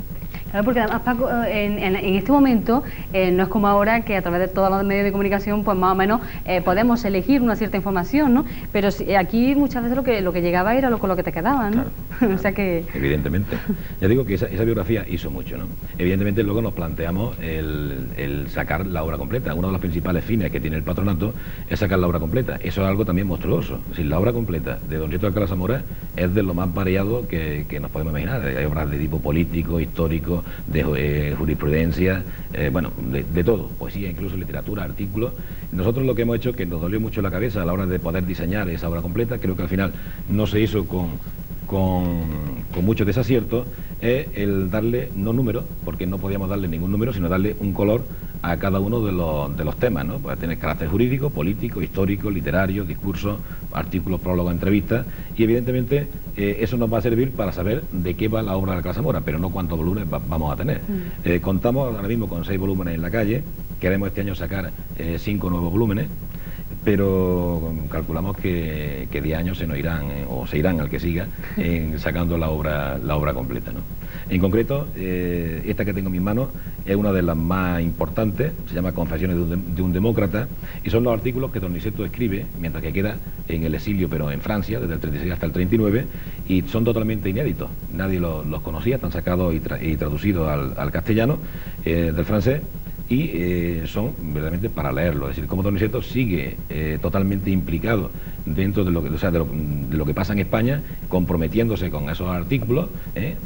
S1: Claro, porque además, Paco, en este momento no es como ahora que a través de todos los medios de comunicación, pues más o menos podemos elegir una cierta información, ¿no? Pero aquí muchas veces lo que llegaba era con lo que te quedaba, ¿no?
S4: Claro,
S1: O sea que...
S4: Evidentemente. Ya digo que esa biografía hizo mucho, ¿no? Evidentemente luego nos planteamos el sacar la obra completa. Uno de los principales fines que tiene el patronato es sacar la obra completa. Eso es algo también monstruoso. Es decir, la obra completa de Don Isidro Alcalá Zamora es de lo más variado que nos podemos imaginar. Hay obras de tipo político, histórico, de jurisprudencia, bueno, de todo, poesía, incluso literatura, artículos. Nosotros lo que hemos hecho, que nos dolió mucho la cabeza a la hora de poder diseñar esa obra completa, creo que al final no se hizo con mucho desacierto, es el darle, no números, porque no podíamos darle ningún número, sino darle un color a cada uno de los temas, ¿no? Puede tener carácter jurídico, político, histórico, literario, discurso, artículos, prólogos, entrevistas, y evidentemente eso nos va a servir para saber de qué va la obra de Alcalá Zamora, pero no cuántos volúmenes vamos a tener. Contamos ahora mismo con 6 volúmenes en la calle, queremos este año sacar 5 nuevos volúmenes, pero calculamos que 10 años se nos irán, o se irán al que siga, sacando la obra completa, ¿no? En concreto, esta que tengo en mis manos es una de las más importantes, se llama Confesiones de un demócrata, y son los artículos que Don Niceto escribe mientras que queda en el exilio, pero en Francia, desde el 36 hasta el 39, y son totalmente inéditos. Nadie los conocía, están sacados y traducidos al castellano del francés, y son verdaderamente para leerlo. Es decir, como Don Niceto sigue totalmente implicado dentro de lo que, o sea, de lo que pasa en España, comprometiéndose con esos artículos,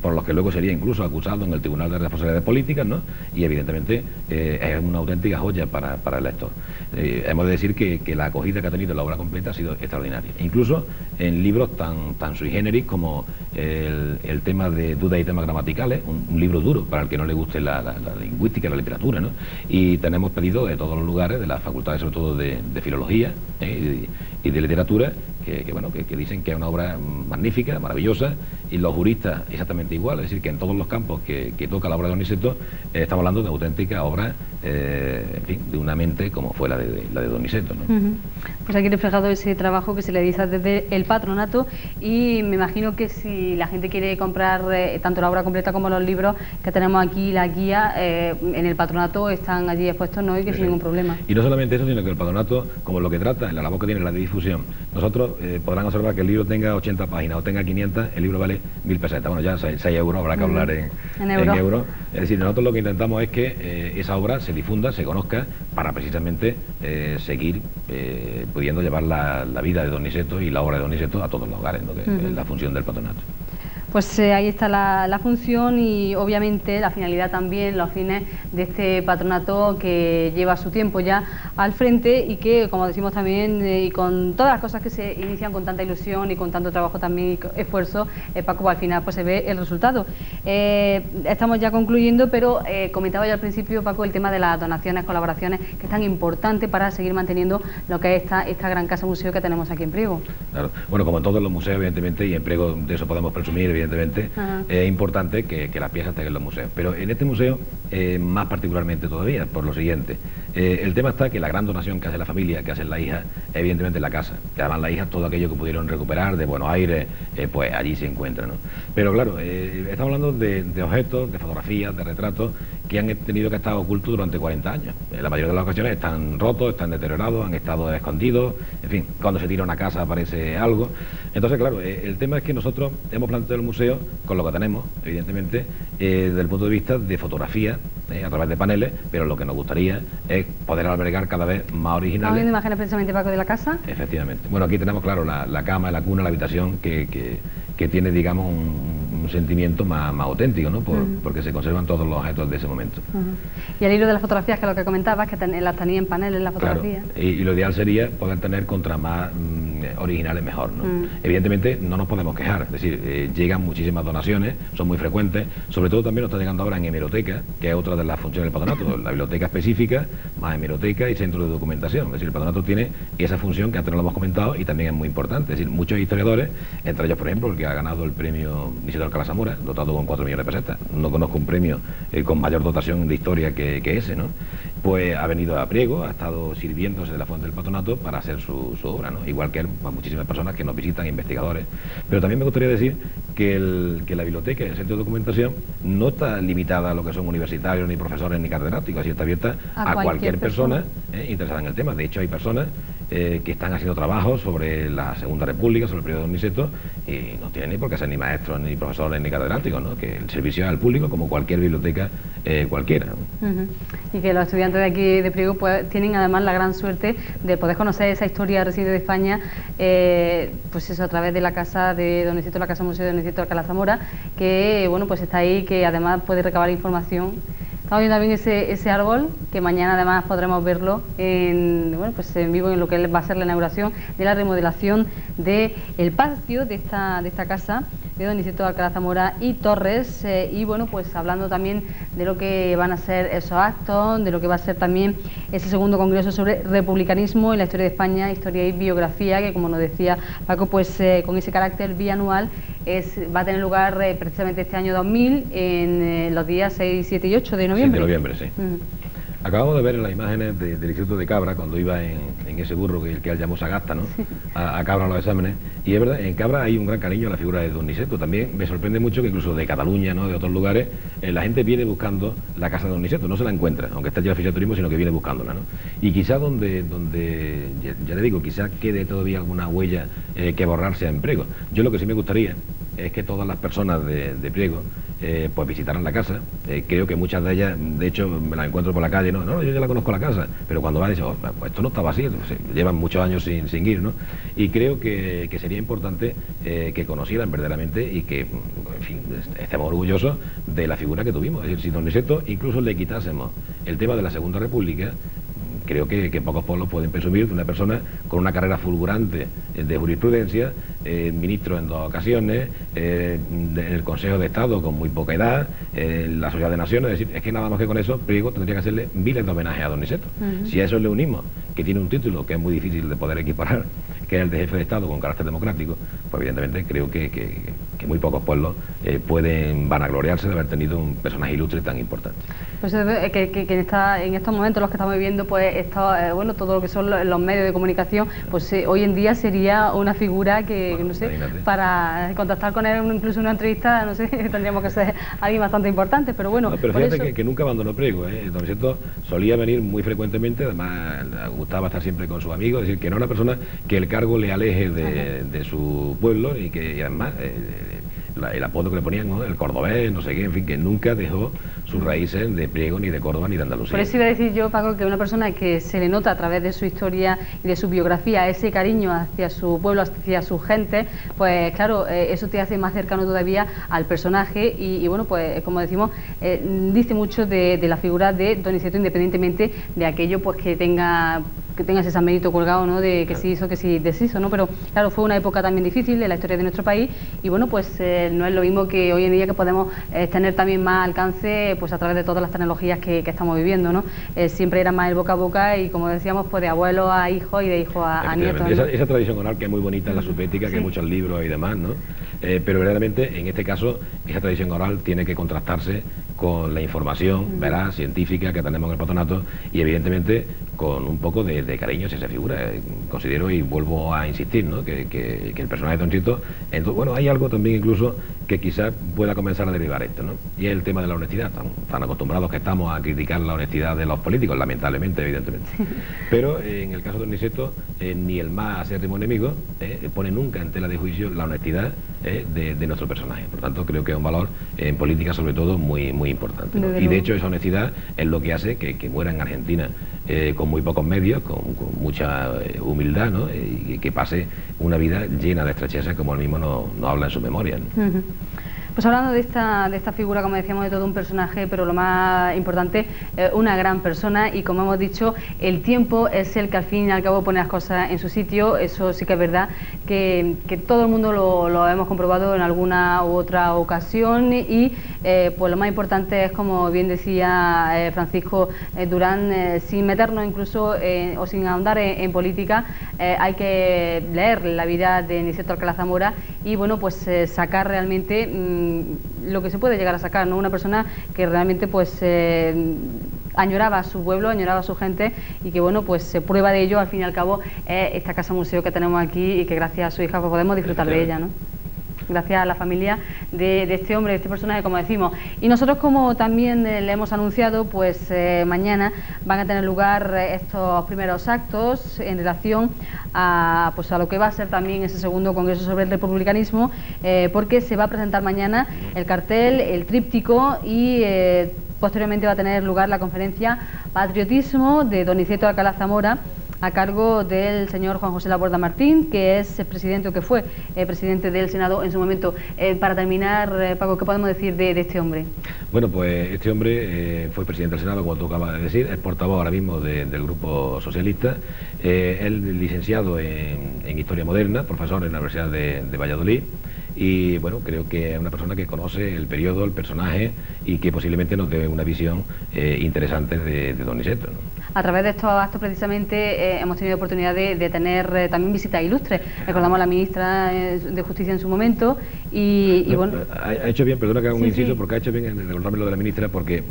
S4: por los que luego sería incluso acusado en el Tribunal de Responsabilidades Políticas, ¿no? Y evidentemente es una auténtica joya para el lector. Hemos de decir que la acogida que ha tenido la obra completa ha sido extraordinaria, incluso en libros tan sui generis como el tema de dudas y temas gramaticales, un libro duro para el que no le guste la lingüística, la literatura, ¿no? Y tenemos pedidos de todos los lugares, de las facultades sobre todo de filología y de literatura, que dicen que es una obra magnífica, maravillosa, y los juristas exactamente igual, es decir, que en todos los campos que toca la obra de Don Niceto estamos hablando de auténtica obra, en fin, de una mente como fue la de Don Niceto, ¿no?
S1: Pues aquí reflejado ese trabajo que se le dice desde el patronato, y me imagino que si la gente quiere comprar tanto la obra completa como los libros que tenemos aquí, la guía, en el patronato están allí expuestos, ¿no? Y que sin ningún problema.
S4: Y no solamente eso, sino que el patronato, como lo que trata, en la labor que tiene la de difusión, nosotros podrán observar que el libro tenga 80 páginas o tenga 500, el libro vale 1000 pesetas. Bueno, ya 6 euros, habrá que hablar en euros. Es decir, nosotros lo que intentamos es que esa obra se difunda, se conozca, para precisamente seguir pudiendo llevar la vida de Don Niceto y la obra de Don Niceto a todos los hogares, ¿no? Que es la función del patronato.
S1: Pues ahí está la función y obviamente la finalidad también, los fines de este patronato que lleva su tiempo ya al frente y que, como decimos también, y con todas las cosas que se inician con tanta ilusión y con tanto trabajo también y esfuerzo, Paco, al final pues se ve el resultado. Estamos ya concluyendo, pero comentaba yo al principio, Paco, el tema de las donaciones, colaboraciones, que es tan importante para seguir manteniendo lo que es esta gran casa museo que tenemos aquí en Priego.
S4: Claro. Bueno, como en todos los museos, evidentemente, y en Priego de eso podemos presumir, evidentemente, es importante que las piezas estén en los museos. Pero en este museo, más particularmente todavía, por lo siguiente. El tema está que la gran donación que hace la familia, que hace la hija, evidentemente la casa. Que además la hija, todo aquello que pudieron recuperar de Buenos Aires, pues allí se encuentra, ¿no? Pero claro, estamos hablando de objetos, de fotografías, de retratos, que han tenido que estar ocultos durante 40 años. En la mayoría de las ocasiones están rotos, están deteriorados, han estado escondidos, en fin, cuando se tira una casa aparece algo. Entonces, claro, el tema es que nosotros hemos planteado el museo con lo que tenemos, evidentemente, desde el punto de vista de fotografía, a través de paneles, pero lo que nos gustaría es poder albergar cada vez más originales.
S1: ¿Estamos viendo imágenes precisamente, Paco, de la casa?
S4: Efectivamente. Bueno, aquí tenemos, claro, la cama, la cuna, la habitación, que tiene, digamos, un sentimiento más auténtico, ¿no? Porque se conservan todos los objetos de ese momento.
S1: Y al hilo de las fotografías, que es lo que comentabas, que las tenía en paneles, las fotografías.
S4: Claro. Y lo ideal sería poder tener contra más originales mejor, ¿no? Evidentemente no nos podemos quejar, es decir, llegan muchísimas donaciones, son muy frecuentes, sobre todo también nos está llegando ahora en hemeroteca, que es otra de las funciones del patronato, la biblioteca específica, más hemeroteca y centro de documentación. Es decir, el patronato tiene esa función que antes no lo hemos comentado y también es muy importante. Es decir, muchos historiadores, entre ellos, por ejemplo, el que ha ganado el premio Isidro Alcalá Zamora, dotado con 4 millones de pesetas. No conozco un premio con mayor dotación de historia que ese, ¿no? pues ha venido a Priego, ha estado sirviéndose de la fuente del patronato para hacer su obra, ¿no? Igual que él, muchísimas personas que nos visitan, investigadores. Pero también me gustaría decir que la biblioteca, el centro de documentación, no está limitada a lo que son universitarios, ni profesores, ni catedráticos, así está abierta a cualquier persona interesada en el tema. De hecho, hay personas que están haciendo trabajos sobre la Segunda República, sobre el periodo de Don Niceto, y no tienen ni por qué ser ni maestros, ni profesores, ni catedráticos, ¿no? Que el servicio es al público como cualquier biblioteca cualquiera, ¿no?
S1: Y que los estudiantes de aquí de Priego pues tienen además la gran suerte de poder conocer esa historia reciente de España, pues eso, a través de la casa de Don Niceto, la Casa Museo de Don Niceto de Alcalá Zamora, que bueno, pues está ahí, que además puede recabar información. Estamos viendo también ese árbol, que mañana además podremos verlo bueno, pues en vivo, en lo que va a ser la inauguración de la remodelación del patio de esta casa de Don Niceto de Alcalá Zamora y Torres, y bueno, pues hablando también de lo que van a ser esos actos, de lo que va a ser también ese segundo congreso sobre republicanismo en la historia de España, historia y biografía, que como nos decía Paco, pues con ese carácter bianual va a tener lugar precisamente este año 2000 en los días 6, 7 y 8 de noviembre.
S4: 6 de noviembre, sí. Acabamos de ver en las imágenes del Instituto de Cabra, cuando iba en ese burro que él llamó Sagasta, ¿no? Sí. A Cabra a los exámenes. Y es verdad, en Cabra hay un gran cariño a la figura de Don Niceto. También me sorprende mucho que incluso de Cataluña, ¿no?, de otros lugares, la gente viene buscando la casa de Don Niceto. No se la encuentra, aunque está ya el ficha de turismo, sino que viene buscándola, ¿no? Y quizá donde ya le digo, quizá quede todavía alguna huella que borrarse en Priego. Yo lo que sí me gustaría es que todas las personas de Priego pues visitaran la casa. Creo que muchas de ellas, de hecho, me las encuentro por la calle, no, yo ya la conozco la casa, pero cuando van dicen, pues esto no está vacío, llevan muchos años sin ir, ¿no? Y creo que sería importante que conocieran verdaderamente y que, en fin, estemos orgullosos de la figura que tuvimos. Es decir, si Don Niceto incluso le quitásemos el tema de la Segunda República, creo que pocos pueblos pueden presumir de una persona con una carrera fulgurante de jurisprudencia, ministro en 2 ocasiones, en el Consejo de Estado con muy poca edad, la Sociedad de Naciones. Es decir, es que nada más que con eso Priego tendría que hacerle miles de homenajes a Don Niceto. Si a eso le unimos que tiene un título que es muy difícil de poder equiparar, que es el de jefe de Estado con carácter democrático, pues evidentemente creo que muy pocos pueblos pueden vanagloriarse de haber tenido un personaje ilustre tan importante.
S1: Pues en estos momentos los que estamos viviendo, pues bueno, todo lo que son los medios de comunicación, pues hoy en día sería una figura que, bueno, no sé, imagínate, para contactar con él, incluso una entrevista, no sé, tendríamos que ser alguien bastante importante, pero bueno.
S4: No, pero fíjate eso... que nunca abandonó Priego, Don Niceto solía venir muy frecuentemente, además le gustaba estar siempre con sus amigos, es decir, que no era una persona que el cargo le aleje de su pueblo y que además el apodo que le ponían, ¿no?, el cordobés, no sé qué, en fin, que nunca dejó sus raíces de Priego, ni de Córdoba, ni de Andalucía.
S1: Por eso iba a decir yo, Paco, que una persona que se le nota a través de su historia y de su biografía ese cariño hacia su pueblo, hacia su gente, pues claro, eso te hace más cercano todavía al personaje y bueno, pues como decimos, dice mucho de la figura de Don Niceto, independientemente de aquello pues que tenga ese San Benito colgado, ¿no?, de que se hizo, que se deshizo, ¿no? Pero claro, fue una época también difícil en la historia de nuestro país y bueno, pues no es lo mismo que hoy en día, que podemos tener también más alcance pues a través de todas las tecnologías que estamos viviendo, ¿no? Siempre era más el boca a boca y, como decíamos, pues de abuelo a hijo y de hijo a nieto, ¿no?
S4: Esa tradición oral que es muy bonita en la subética, que hay muchos libros y demás, ¿no? Pero verdaderamente en este caso esa tradición oral tiene que contrastarse con la información veraz, científica que tenemos en el patronato y evidentemente con un poco de cariño hacia esa figura. Considero y vuelvo a insistir, ¿no?, que el personaje de Don Niceto, bueno, hay algo también incluso que quizás pueda comenzar a derivar esto, ¿no?, y es el tema de la honestidad. Tan acostumbrados que estamos a criticar la honestidad de los políticos, lamentablemente, evidentemente. Pero en el caso de Don Niceto, ni el más acérrimo enemigo pone nunca en tela de juicio la honestidad de nuestro personaje. Por tanto, creo que es un valor en política, sobre todo, muy, muy importante, ¿no? Y de hecho esa honestidad es lo que hace que muera en Argentina con muy pocos medios, con mucha humildad, ¿no?, y que pase una vida llena de estrecheza, como él mismo nos habla en su memoria, ¿no?
S1: Pues hablando de esta figura, como decíamos, de todo un personaje, pero lo más importante, una gran persona, y como hemos dicho, el tiempo es el que al fin y al cabo pone las cosas en su sitio. Eso sí que es verdad, que todo el mundo lo hemos comprobado en alguna u otra ocasión y pues lo más importante es, como bien decía Francisco Durán, sin meternos incluso o sin ahondar en política, hay que leer la vida de Niceto Alcalá Zamora y bueno, pues sacar realmente lo que se puede llegar a sacar, ¿no? Una persona que realmente pues añoraba a su pueblo, añoraba a su gente, y que bueno, pues prueba de ello al fin y al cabo es esta casa museo que tenemos aquí, y que gracias a su hija pues podemos disfrutar de ella, ¿no? Gracias a la familia de este hombre, de este personaje, como decimos. Y nosotros, como también le hemos anunciado, pues mañana van a tener lugar estos primeros actos en relación a, pues, a lo que va a ser también ese segundo Congreso sobre el Republicanismo, porque se va a presentar mañana el cartel, el tríptico, y posteriormente va a tener lugar la conferencia Patriotismo de don Niceto Alcalá Zamora, a cargo del señor Juan José Laborda Martín, que es presidente, o que fue presidente del Senado en su momento. Para terminar, Paco, ¿qué podemos decir de este hombre?
S4: Bueno, pues este hombre fue presidente del Senado, como tú acabas de decir, es portavoz ahora mismo del Grupo Socialista, él licenciado en Historia Moderna, profesor en la Universidad de Valladolid, y bueno, creo que es una persona que conoce el periodo, el personaje, y que posiblemente nos dé una visión interesante de don Niceto, ¿no?
S1: A través de estos actos precisamente hemos tenido oportunidad de tener también visitas ilustres. Recordamos a la ministra de Justicia en su momento y bueno...
S4: Ha hecho bien, perdona que haga un inciso, porque ha hecho bien en recordarme lo de la ministra, porque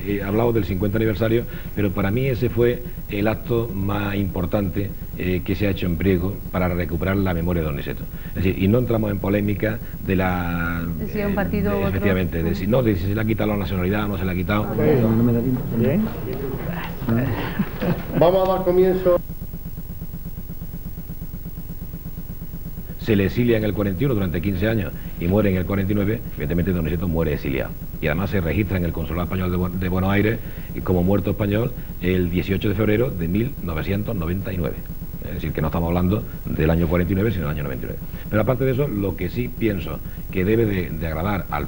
S4: he hablado del 50 aniversario, pero para mí ese fue el acto más importante que se ha hecho en Priego para recuperar la memoria de don Niceto. Es decir, y no entramos en polémica de la...
S1: Si un partido
S4: efectivamente,
S1: otro...
S4: de si se le ha quitado la nacionalidad o no se le ha quitado.
S2: No me da tiempo. ¿Bien?
S3: Vamos a dar comienzo.
S4: Se le exilia en el 41 durante 15 años y muere en el 49, evidentemente don Niceto muere exiliado. Y además se registra en el Consulado Español de Buenos Aires como muerto español el 18 de febrero de 1999. Es decir, que no estamos hablando del año 49, sino del año 99. Pero aparte de eso, lo que sí pienso que debe de agradar al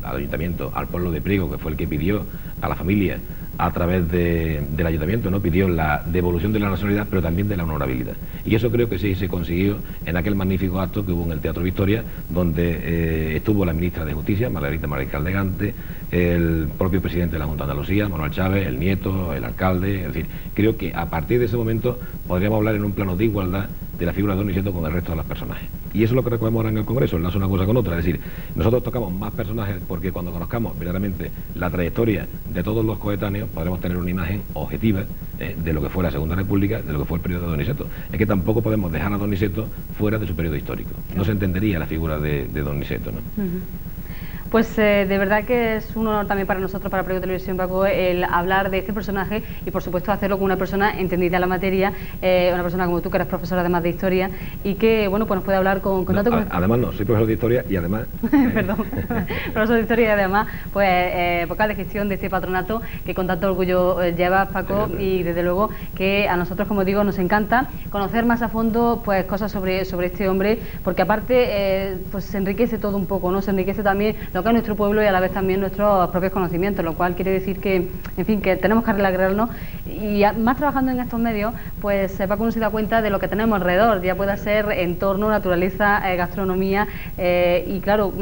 S4: ayuntamiento, al pueblo de Priego, que fue el que pidió a la familia a través del ayuntamiento, ¿no? Pidió la devolución de la nacionalidad, pero también de la honorabilidad. Y eso creo que sí se consiguió en aquel magnífico acto que hubo en el Teatro Victoria, donde estuvo la ministra de Justicia, Margarita Mariscal de Gante, el propio presidente de la Junta de Andalucía, Manuel Chávez, el nieto, el alcalde. Es decir, creo que a partir de ese momento podríamos hablar en un plano de igualdad de la figura de don Niceto con el resto de los personajes. Y eso es lo que recogemos ahora en el Congreso, enlaza una cosa con otra. Es decir, nosotros tocamos más personajes porque cuando conozcamos verdaderamente la trayectoria de todos los coetáneos podremos tener una imagen objetiva de lo que fue la Segunda República, de lo que fue el periodo de don Niceto. Es que tampoco podemos dejar a don Niceto fuera de su periodo histórico. No se entendería la figura de don Niceto, ¿no?
S1: Pues de verdad que es un honor también para nosotros, para Priego Televisión, Paco, el hablar de este personaje y por supuesto hacerlo con una persona entendida en la materia, una persona como tú, que eres profesor además de Historia y que, bueno, pues nos puede hablar con
S4: no, además no, soy profesor de Historia y además...
S1: Perdón, profesor de Historia y además, pues, vocal de gestión de este patronato que con tanto orgullo llevas, Paco, y desde luego que a nosotros, como digo, nos encanta conocer más a fondo pues cosas sobre este hombre, porque aparte pues se enriquece todo un poco, ¿no? Se enriquece también lo que es nuestro pueblo y a la vez también nuestros propios conocimientos, lo cual quiere decir que, en fin, que tenemos que alegrarnos y más trabajando en estos medios, pues Paco uno se da cuenta de lo que tenemos alrededor, ya pueda ser entorno, naturaleza, gastronomía y claro,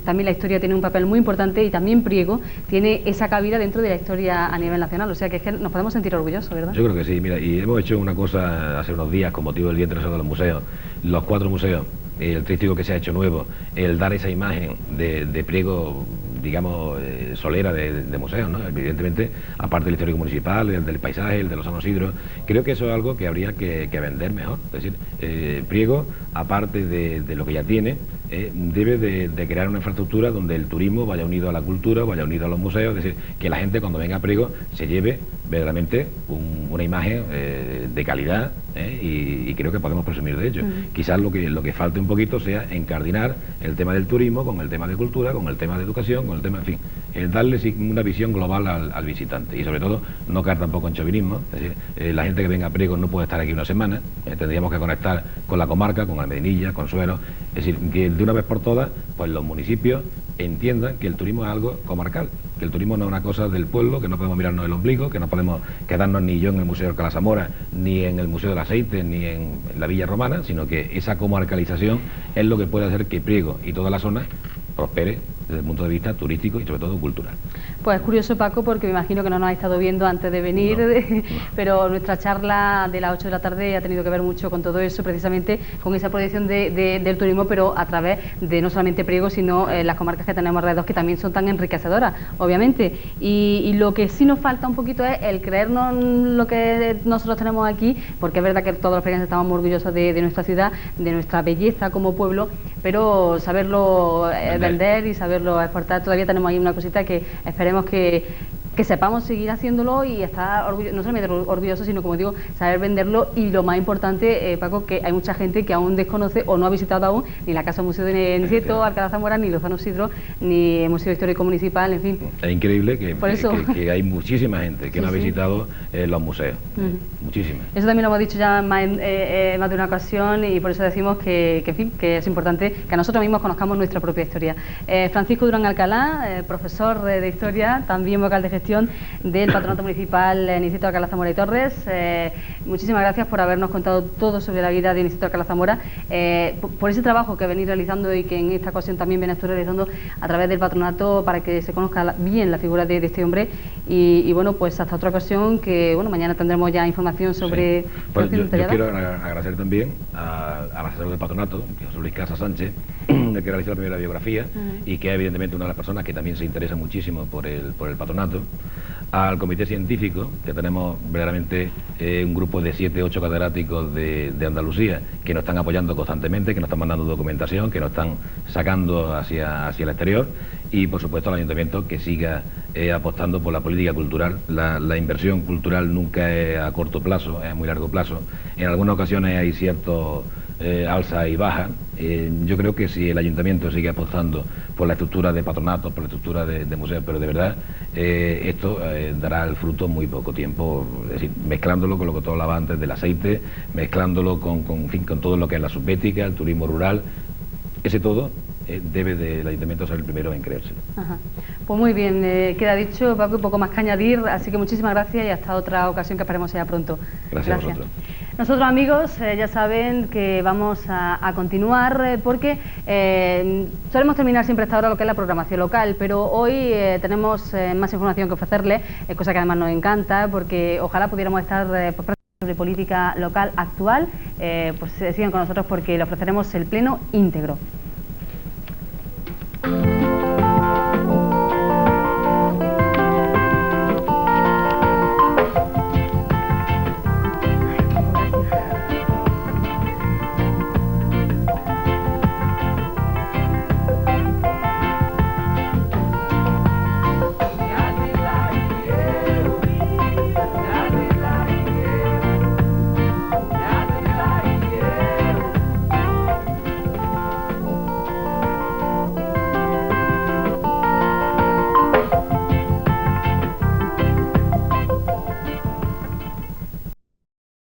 S1: también la historia tiene un papel muy importante y también Priego tiene esa cabida dentro de la historia a nivel nacional, o sea que es que nos podemos sentir orgullosos, ¿verdad?
S4: Yo creo que sí, mira, y hemos hecho una cosa hace unos días con motivo del Día Internacional de los Museos, los 4 museos, el tríptico que se ha hecho nuevo, el dar esa imagen de Priego, digamos, solera de museos, ¿no? Evidentemente, aparte del histórico municipal, el del paisaje, el de los Sanos Hidros, creo que eso es algo que habría que vender mejor. Es decir, Priego, aparte de lo que ya tiene, debe de crear una infraestructura donde el turismo vaya unido a la cultura, vaya unido a los museos, es decir, que la gente cuando venga a Priego se lleve verdaderamente una imagen de calidad, y creo que podemos presumir de ello. Quizás lo que falte un poquito sea encardinar el tema del turismo con el tema de cultura, con el tema de educación, con el tema, en fin, darle una visión global al visitante y sobre todo no caer tampoco en chauvinismo. Es decir, la gente que venga a Priego no puede estar aquí una semana, tendríamos que conectar con la comarca, con Almedinilla, con Suero, es decir, que de una vez por todas pues los municipios entiendan que el turismo es algo comarcal, que el turismo no es una cosa del pueblo, que no podemos mirarnos el ombligo, que no podemos quedarnos ni yo en el Museo de Alcalá Zamora, ni en el Museo del Aceite, ni en la Villa Romana, sino que esa comarcalización es lo que puede hacer que Priego y toda la zona prospere desde el punto de vista turístico y sobre todo cultural.
S1: Pues es curioso, Paco, porque me imagino que no nos ha estado viendo antes de venir,
S4: No.
S1: pero nuestra charla de las 8 de la tarde ha tenido que ver mucho con todo eso, precisamente con esa proyección del turismo, pero a través de no solamente Priego, sino las comarcas que tenemos alrededor, que también son tan enriquecedoras, obviamente. Y lo que sí nos falta un poquito es el creernos lo que nosotros tenemos aquí, porque es verdad que todos los pequeños estamos muy orgullosos de nuestra ciudad, de nuestra belleza como pueblo, pero saberlo vender y saberlo exportar, todavía tenemos ahí una cosita que esperemos que sepamos seguir haciéndolo y estar no solamente orgullosos, sino, como digo, saber venderlo. Y lo más importante, Paco, que hay mucha gente que aún desconoce o no ha visitado aún ni la Casa Museo de Niceto, Alcalá Zamora, ni Lozano Sidro, ni el Museo Histórico Municipal, en fin.
S4: Es increíble que hay muchísima gente que no ha visitado los museos, muchísima.
S1: Eso también lo hemos dicho ya más de una ocasión, y por eso decimos que en fin, que es importante que nosotros mismos conozcamos nuestra propia historia. Francisco Durán Alcalá, profesor de Historia, también vocal de gestión del Patronato Municipal Niceto, Alcalá Zamora y Torres. Muchísimas gracias por habernos contado todo sobre la vida de Niceto, Alcalá Zamora, por ese trabajo que venís realizando y que en esta ocasión también vienes tú realizando a través del patronato para que se conozca bien la figura de este hombre. Y bueno, pues hasta otra ocasión, que bueno, mañana tendremos ya información sobre...
S4: Sí. Pues yo quiero agradecer también al asesor del patronato, José Luis Casa Sánchez, el que realizó la primera biografía y que es evidentemente una de las personas que también se interesa muchísimo por el patronato, al comité científico, que tenemos verdaderamente un grupo de 7 u 8 catedráticos de Andalucía que nos están apoyando constantemente, que nos están mandando documentación, que nos están sacando hacia el exterior, y por supuesto al ayuntamiento, que siga apostando por la política cultural. La inversión cultural nunca es a corto plazo, es a muy largo plazo. En algunas ocasiones hay ciertos alza y baja. Yo creo que si el ayuntamiento sigue apostando por la estructura de patronatos, por la estructura de museos, pero de verdad esto dará el fruto en muy poco tiempo, es decir, mezclándolo con lo que tú hablabas antes del aceite, mezclándolo con todo lo que es la subbética, el turismo rural, ese todo debe del ayuntamiento ser el primero en creérselo.
S1: Pues muy bien, queda dicho, Paco, y poco más que añadir, así que muchísimas gracias y hasta otra ocasión, que esperemos sea pronto.
S4: Gracias a vosotros.
S1: Nosotros, amigos, ya saben que vamos a continuar porque solemos terminar siempre a esta hora lo que es la programación local, pero hoy tenemos más información que ofrecerles, cosa que además nos encanta, porque ojalá pudiéramos estar sobre política local actual. Pues sigan con nosotros porque le ofreceremos el pleno íntegro.